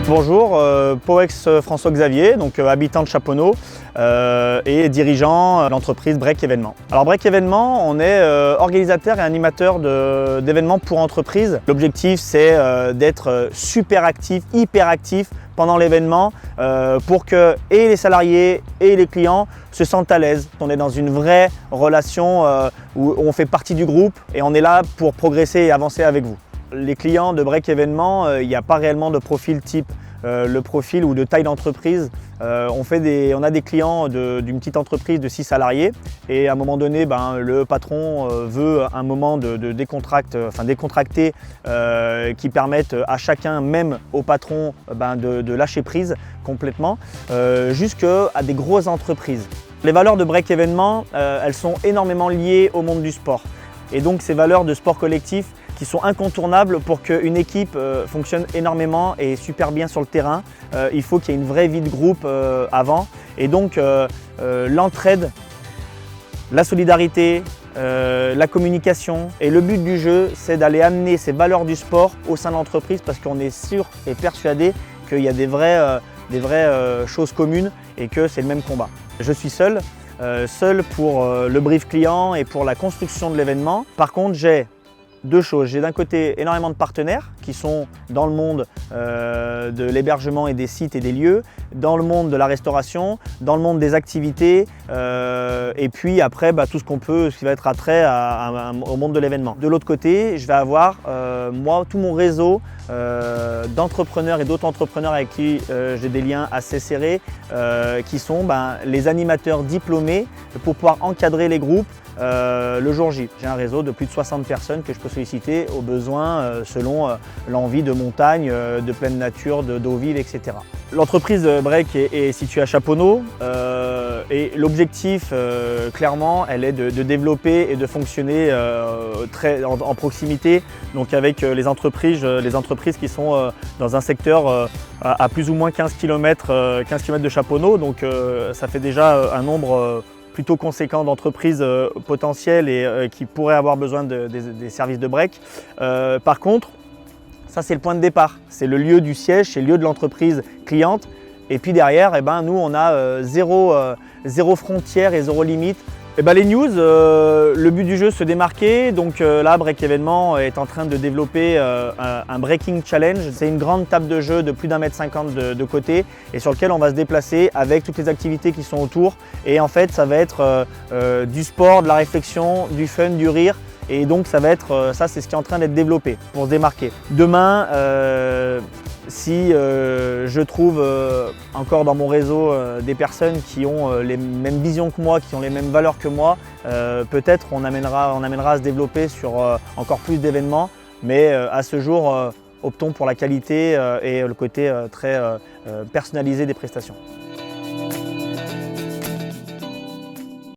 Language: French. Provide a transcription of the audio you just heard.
Bonjour, Poex François-Xavier, donc habitant de Chaponneau et dirigeant de l'entreprise Break Événements. Alors Break Événements, on est organisateur et animateur d'événements pour entreprises. L'objectif c'est d'être super actif, hyper actif pendant l'événement pour que et les salariés et les clients se sentent à l'aise. On est dans une vraie relation où on fait partie du groupe et on est là pour progresser et avancer avec vous. Les clients de Break Événements, il n'y a pas réellement de profil type, le profil ou de taille d'entreprise. On a des clients d'une petite entreprise de 6 salariés et à un moment donné, le patron veut un moment de décontracté qui permette à chacun, même au patron, de lâcher prise complètement, jusqu'à des grosses entreprises. Les valeurs de Break Événements, elles sont énormément liées au monde du sport. Et donc ces valeurs de sport collectif qui sont incontournables pour qu'une équipe fonctionne énormément et super bien sur le terrain. Il faut qu'il y ait une vraie vie de groupe avant. Et donc l'entraide, la solidarité, la communication. Et le but du jeu, c'est d'aller amener ces valeurs du sport au sein de l'entreprise parce qu'on est sûr et persuadé qu'il y a des vraies choses communes et que c'est le même combat. Je suis seul pour le brief client et pour la construction de l'événement. Par contre, j'ai deux choses. J'ai d'un côté énormément de partenaires qui sont dans le monde de l'hébergement et des sites et des lieux, dans le monde de la restauration, dans le monde des activités et puis après tout ce qui va être attrait au monde de l'événement. De l'autre côté, je vais avoir moi tout mon réseau d'entrepreneurs et d'autres entrepreneurs avec qui j'ai des liens assez serrés qui sont les animateurs diplômés pour pouvoir encadrer les groupes le jour J. J'ai un réseau de plus de 60 personnes que je peux solliciter au besoin selon l'envie de montagne, de pleine nature, d'eau vive, etc. L'entreprise Break est située à Chaponneau et l'objectif clairement elle est de développer et de fonctionner en proximité donc avec les entreprises qui sont dans un secteur à plus ou moins 15 km de Chaponneau, donc ça fait déjà un nombre plutôt conséquent d'entreprises potentielles et qui pourraient avoir besoin des services de break. Par contre, ça c'est le point de départ, c'est le lieu du siège, c'est le lieu de l'entreprise cliente. Et puis derrière, nous on a zéro frontière et zéro limite. Les news, le but du jeu, se démarquer. Donc là, Break Événements est en train de développer un Breaking Challenge. C'est une grande table de jeu de plus d'1,50 m de côté et sur lequel on va se déplacer avec toutes les activités qui sont autour. Et en fait, ça va être du sport, de la réflexion, du fun, du rire. Et donc ça c'est ce qui est en train d'être développé pour se démarquer. Demain, si je trouve encore dans mon réseau des personnes qui ont les mêmes visions que moi, qui ont les mêmes valeurs que moi, peut-être on amènera à se développer sur encore plus d'événements, mais à ce jour, optons pour la qualité et le côté très personnalisé des prestations.